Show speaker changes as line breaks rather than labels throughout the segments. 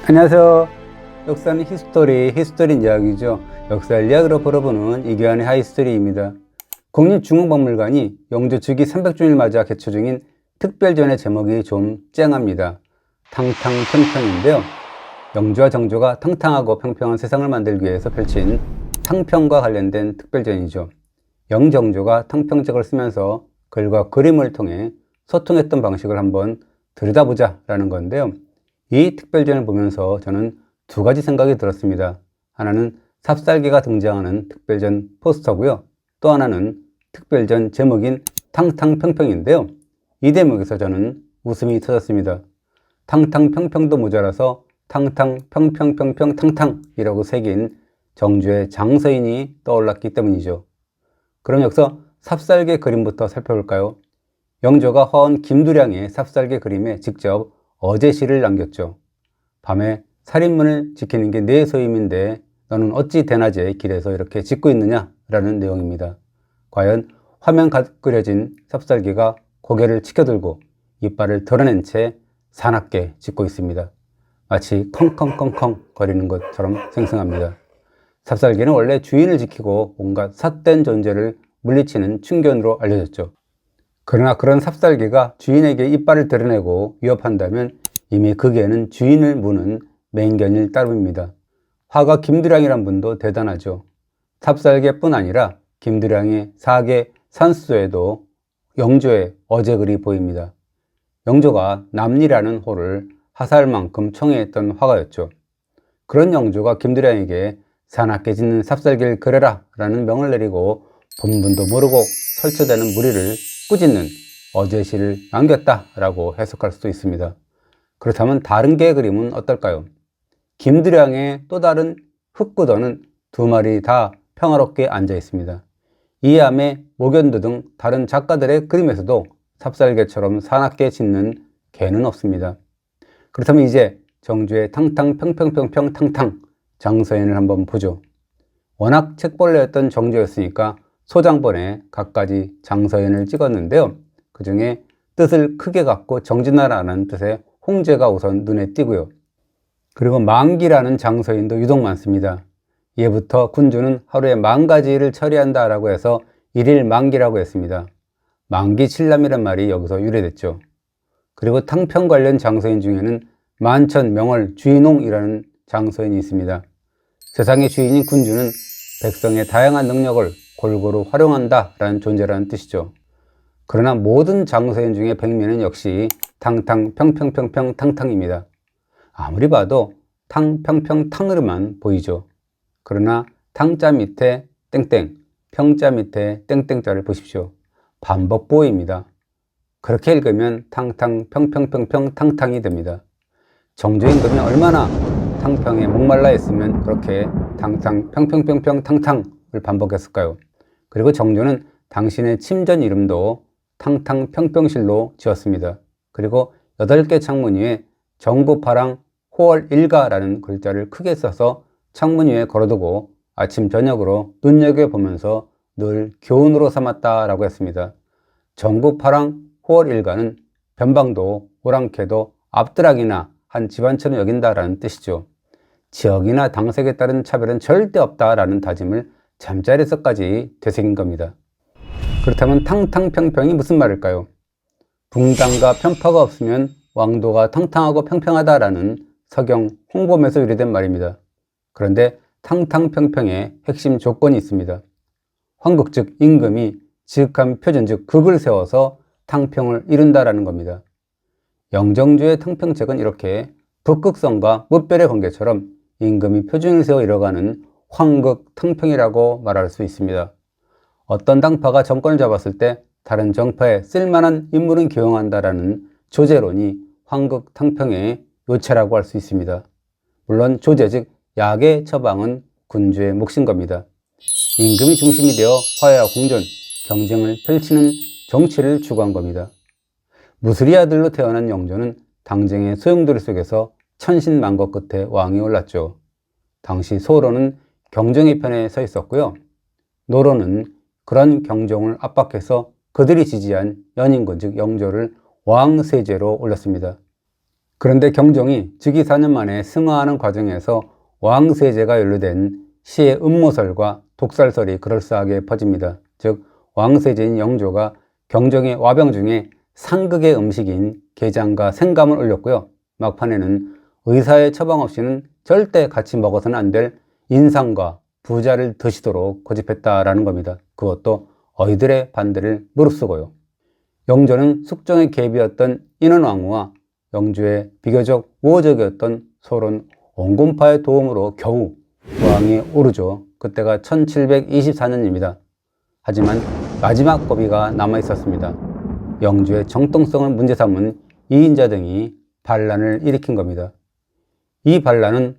안녕하세요. 역사는 히스토리 이야기죠. 역사를 이야기로 풀어보는 이규환의 하이스토리입니다. 국립중앙박물관이 영조 즉위 300주년을 맞아 개최 중인 특별전의 제목이 좀 쨍합니다. 탕탕평평인데요. 영조와 정조가 탕탕하고 평평한 세상을 만들기 위해서 펼친 탕평과 관련된 특별전이죠. 영정조가 탕평책을 쓰면서 글과 그림을 통해 소통했던 방식을 한번 들여다보자 라는 건데요. 이 특별전을 보면서 저는 두 가지 생각이 들었습니다. 하나는 삽살개가 등장하는 특별전 포스터고요. 또 하나는 특별전 제목인 탕탕평평인데요. 이 대목에서 저는 웃음이 터졌습니다. 탕탕평평도 모자라서 탕탕평평평평 탕탕이라고 새긴 정조의 장서인이 떠올랐기 때문이죠. 그럼 여기서 삽살개 그림부터 살펴볼까요? 영조가 허은 김두량의 삽살개 그림에 직접 어제시를 남겼죠. 밤에 살인문을 지키는 게 내 소임인데 너는 어찌 대낮에 길에서 이렇게 짖고 있느냐? 라는 내용입니다. 과연 화면 가득 그려진 삽살개가 고개를 치켜들고 이빨을 드러낸 채 사납게 짖고 있습니다. 마치 컹컹컹컹 거리는 것처럼 생생합니다. 삽살개는 원래 주인을 지키고 온갖 삿된 존재를 물리치는 충견으로 알려졌죠. 그러나 그런 삽살개가 주인에게 이빨을 드러내고 위협한다면 이미 거기에는 주인을 무는 맹견일 따름입니다. 화가 김두량이란 분도 대단하죠. 삽살개뿐 아니라 김두량의 사계 산수에도 영조의 어제글이 보입니다. 영조가 남리라는 호를 하사할만큼 청해했던 화가였죠. 그런 영조가 김두량에게 사납게 짖는 삽살개를 그려라 라는 명을 내리고 본분도 모르고 설쳐대는 무리를 꾸짖는 어제시를 남겼다라고 해석할 수도 있습니다. 그렇다면 다른 개의 그림은 어떨까요? 김두량의 또 다른 흑구더는 두 마리 다 평화롭게 앉아 있습니다. 이암의 목연두 등 다른 작가들의 그림에서도 삽살개처럼 사납게 짖는 개는 없습니다. 그렇다면 이제 정조의 탕탕평평평평 탕탕 장서인을 한번 보죠. 워낙 책벌레였던 정조였으니까 소장본에 갖가지 장서인을 찍었는데요. 그 중에 뜻을 크게 갖고 정진하라는 뜻의 홍제가 우선 눈에 띄고요. 그리고 만기라는 장서인도 유독 많습니다. 예부터 군주는 하루에 10,000가지 처리한다 라고 해서 일일 만기라고 했습니다. 만기 칠남이란 말이 여기서 유래됐죠. 그리고 탕평 관련 장서인 중에는 만천명월 주인홍이라는 장서인이 있습니다. 세상의 주인인 군주는 백성의 다양한 능력을 골고루 활용한다 라는 존재라는 뜻이죠. 그러나 모든 장서인 중에 백미는 역시 탕탕평평평평 탕탕입니다. 아무리 봐도 탕평평탕으로만 보이죠. 그러나 탕자 밑에 땡땡, 평자 밑에 땡땡자를 보십시오. 반복보호입니다. 그렇게 읽으면 탕탕평평평평 탕탕이 됩니다. 정조인 그는 얼마나 탕평에 목말라 했으면 그렇게 탕탕평평평평 탕탕을 반복했을까요? 그리고 정조는 당신의 침전 이름도 탕탕평평실로 지었습니다. 그리고 8개 창문 위에 정부파랑 호월일가라는 글자를 크게 써서 창문 위에 걸어두고 아침 저녁으로 눈여겨보면서 늘 교훈으로 삼았다라고 했습니다. 정부파랑 호월일가는 변방도 오랑캐도 앞드락이나 한 집안처럼 여긴다라는 뜻이죠. 지역이나 당색에 따른 차별은 절대 없다라는 다짐을 잠자리에서까지 되새긴 겁니다. 그렇다면 탕탕평평이 무슨 말일까요? 붕당과 편파가 없으면 왕도가 탕탕하고 평평하다라는 서경 홍범에서 유래된 말입니다. 그런데 탕탕평평의 핵심 조건이 있습니다. 황국 즉 임금이 지극한 표준 즉 극을 세워서 탕평을 이룬다라는 겁니다. 영정조의 탕평책은 이렇게 북극성과 무별의 관계처럼 임금이 표준을 세워 이뤄가는 황극 탕평이라고 말할 수 있습니다. 어떤 당파가 정권을 잡았을 때 다른 정파에 쓸만한 인물은 기용한다라는 조제론이 황극 탕평의 요체라고 할 수 있습니다. 물론 조제 즉 약의 처방은 군주의 몫인 겁니다. 임금이 중심이 되어 화해와 공존, 경쟁을 펼치는 정치를 추구한 겁니다. 무수리 아들로 태어난 영조는 당쟁의 소용돌이 속에서 천신만고 끝에 왕이 올랐죠. 당시 소로는 경정의 편에 서 있었고요. 노로는 그런 경종을 압박해서 그들이 지지한 연인군 즉 영조를 왕세제로 올렸습니다. 그런데 경종이 즉위 4년 만에 승하하는 과정에서 왕세제가 연루된 시의 음모설과 독살설이 그럴싸하게 퍼집니다. 즉 왕세제인 영조가 경종의 와병 중에 상극의 음식인 게장과 생감을 올렸고요. 막판에는 의사의 처방 없이는 절대 같이 먹어서는 안 될 인삼과 부자를 드시도록 고집했다라는 겁니다. 그것도 어이들의 반대를 무릅쓰고요. 영조는 숙종의 계비였던 인원왕후와 영조의 비교적 우호적이었던 소론 온건파의 도움으로 겨우 왕위에 오르죠. 그때가 1724년입니다. 하지만 마지막 고비가 남아있었습니다. 영조의 정통성을 문제 삼은 이인자 등이 반란을 일으킨 겁니다. 이 반란은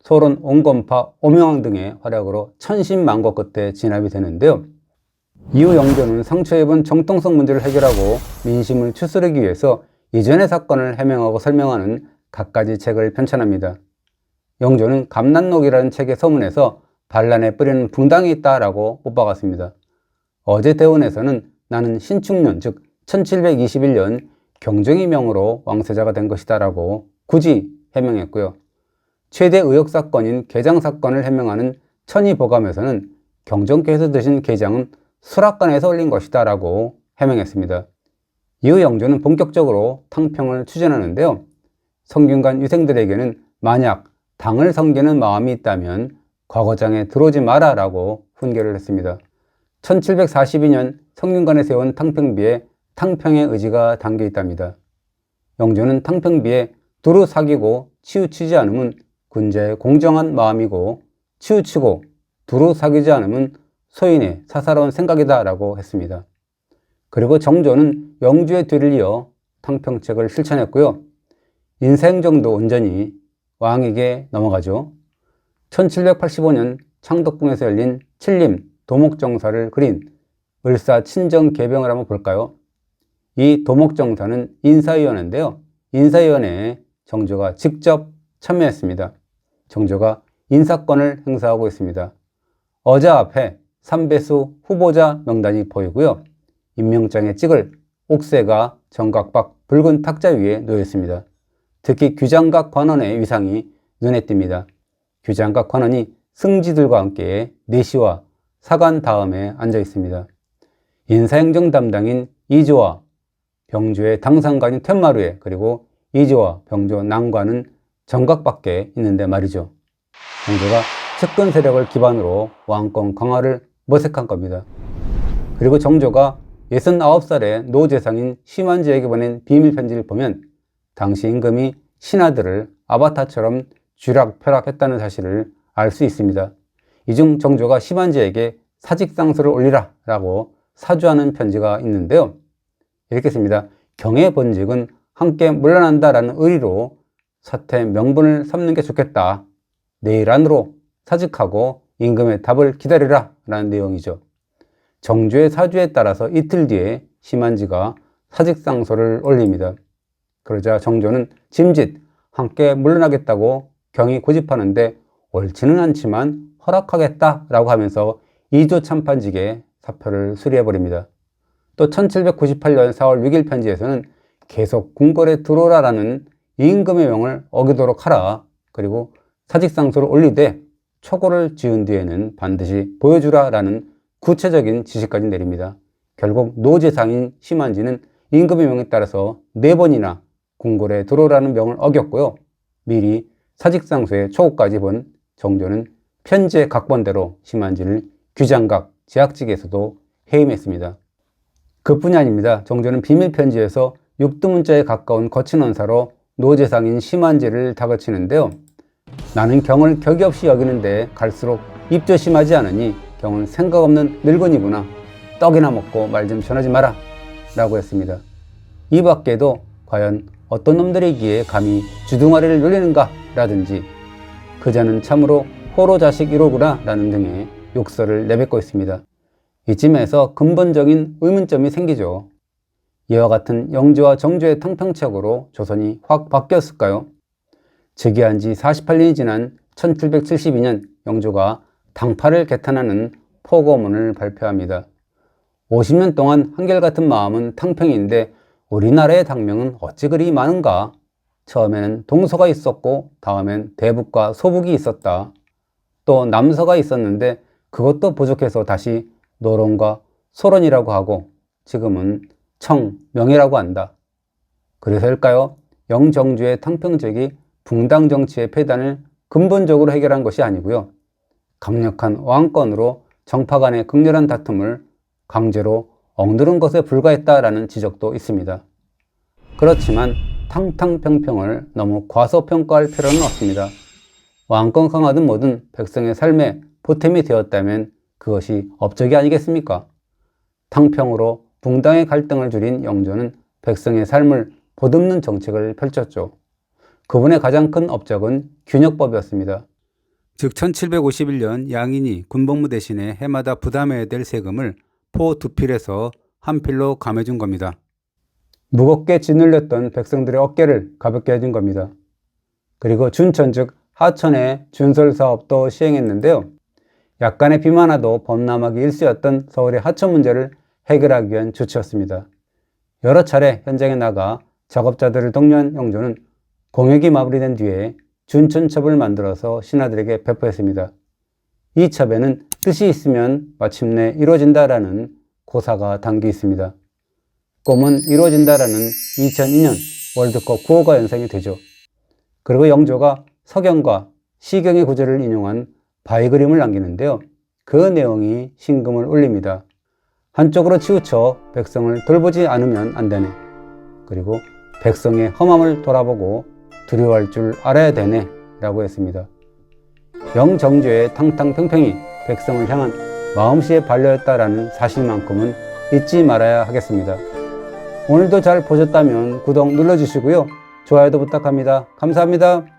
소론 온건파 오명왕 등의 활약으로 천신만고 끝에 진압이 되는데요. 이후 영조는 상처 입은 정통성 문제를 해결하고 민심을 추스르기 위해서 이전의 사건을 해명하고 설명하는 갖가지 책을 편찬합니다. 영조는 감난록이라는 책의 서문에서 반란에 뿌리는 붕당이 있다라고 뽑아갔습니다. 어제 대원에서는 나는 신축년 즉 1721년 경종의 명으로 왕세자가 된 것이다 라고 굳이 해명했고요. 최대 의혹사건인 게장사건을 해명하는 천의보감에서는 경종께서 드신 게장은 수락관에서 올린 것이다 라고 해명했습니다. 이후 영조는 본격적으로 탕평을 추진하는데요. 성균관 유생들에게는 만약 당을 섬기는 마음이 있다면 과거장에 들어오지 마라 라고 훈계를 했습니다. 1742년 성균관에 세운 탕평비에 탕평의 의지가 담겨 있답니다. 영조는 탕평비에 두루 사귀고 치우치지 않으면 군자의 공정한 마음이고 치우치고 두루 사귀지 않으면 소인의 사사로운 생각이다 라고 했습니다. 그리고 정조는 영조의 뒤를 이어 탕평책을 실천했고요. 인사행정도 온전히 왕에게 넘어가죠. 1785년 창덕궁에서 열린 칠림 도목정사를 그린 을사 친정개병을 한번 볼까요? 이 도목정사는 인사위원회인데요. 인사위원회에 정조가 직접 참여했습니다. 정조가 인사권을 행사하고 있습니다. 어자 앞에 삼배수 후보자 명단이 보이고요. 임명장에 찍을 옥새가 정각 밖 붉은 탁자 위에 놓여 있습니다. 특히 규장각 관원의 위상이 눈에 띕니다. 규장각 관원이 승지들과 함께 내시와 사관 다음에 앉아 있습니다. 인사행정 담당인 이조와 병조의 당상관인 퇴마루에 그리고 이조와 병조 난관은 정각 밖에 있는데 말이죠. 정조가 측근 세력을 기반으로 왕권 강화를 모색한 겁니다. 그리고 정조가 69살의 노재상인 심한지에게 보낸 비밀편지를 보면 당시 임금이 신하들을 아바타처럼 쥐락펴락했다는 사실을 알 수 있습니다. 이 중 정조가 심한지에게 사직상소를 올리라 라고 사주하는 편지가 있는데요. 이렇게 씁니다. 경의 본직은 함께 물러난다 라는 의리로 사퇴 명분을 삼는 게 좋겠다. 내일 안으로 사직하고 임금의 답을 기다리라 라는 내용이죠. 정조의 사주에 따라서 이틀 뒤에 심한지가 사직상소를 올립니다. 그러자 정조는 짐짓 함께 물러나겠다고 경이 고집하는데 옳지는 않지만 허락하겠다라고 하면서 이조 참판직에 사표를 수리해버립니다. 또 1798년 4월 6일 편지에서는 계속 궁궐에 들어오라라는 임금의 명을 어기도록 하라. 그리고 사직상소를 올리되 초고를 지은 뒤에는 반드시 보여주라라는 구체적인 지시까지 내립니다. 결국 노재상인 심한지는 임금의 명에 따라서 4번이나 궁궐에 들어오라는 명을 어겼고요. 미리 사직상소의 초고까지 본 정조는 편지의 각본대로 심한지를 규장각 제학직에서도 해임했습니다. 그뿐이 아닙니다. 정조는 비밀편지에서 육두문자에 가까운 거친 언사로 노재상인 심한지를 다그치는데요. 나는 경을 격이 없이 여기는데 갈수록 입조심하지 않으니 경은 생각 없는 늙은이구나. 떡이나 먹고 말 좀 전하지 마라 라고 했습니다. 이 밖에도 과연 어떤 놈들이기에 감히 주둥아리를 놀리는가 라든지 그자는 참으로 호로 자식 1호구나 라는 등의 욕설을 내뱉고 있습니다. 이쯤에서 근본적인 의문점이 생기죠. 이와 같은 영조와 정조의 탕평책으로 조선이 확 바뀌었을까요? 즉위한 지 48년이 지난 1772년 영조가 당파를 개탄하는 포고문을 발표합니다. 50년 동안 한결같은 마음은 탕평인데 우리나라의 당명은 어찌 그리 많은가? 처음에는 동서가 있었고 다음엔 대북과 소북이 있었다. 또 남서가 있었는데 그것도 부족해서 다시 노론과 소론이라고 하고 지금은 청, 명이라고 한다. 그래서일까요? 영정주의 탕평책이 붕당 정치의 폐단을 근본적으로 해결한 것이 아니고요. 강력한 왕권으로 정파 간의 극렬한 다툼을 강제로 억누른 것에 불과했다라는 지적도 있습니다. 그렇지만 탕탕평평을 너무 과소평가할 필요는 없습니다. 왕권 강화든 뭐든 백성의 삶에 보탬이 되었다면 그것이 업적이 아니겠습니까? 탕평으로 붕당의 갈등을 줄인 영조는 백성의 삶을 보듬는 정책을 펼쳤죠. 그분의 가장 큰 업적은 균역법이었습니다. 즉 1751년 양인이 군복무 대신에 해마다 부담해야 될 세금을 포 두 필에서 한 필로 감해준 겁니다. 무겁게 짓눌렸던 백성들의 어깨를 가볍게 해준 겁니다. 그리고 준천 즉 하천의 준설 사업도 시행했는데요. 약간의 비만 와도 범람하기 일쑤였던 서울의 하천 문제를 해결하기 위한 조치였습니다. 여러 차례 현장에 나가 작업자들을 독려한 영조는 공역이 마무리된 뒤에 준천첩을 만들어서 신하들에게 배포했습니다. 이 첩에는 뜻이 있으면 마침내 이루어진다라는 고사가 담겨 있습니다. 꿈은 이루어진다라는 2002년 월드컵 구호가 연상이 되죠. 그리고 영조가 서경과 시경의 구절을 인용한 바위 그림을 남기는데요. 그 내용이 심금을 울립니다. 한쪽으로 치우쳐 백성을 돌보지 않으면 안 되네. 그리고 백성의 험함을 돌아보고 두려워할 줄 알아야 되네 라고 했습니다. 영정조의 탕탕평평이 백성을 향한 마음씨의 반려였다라는 사실만큼은 잊지 말아야 하겠습니다. 오늘도 잘 보셨다면 구독 눌러주시고요. 좋아요도 부탁합니다. 감사합니다.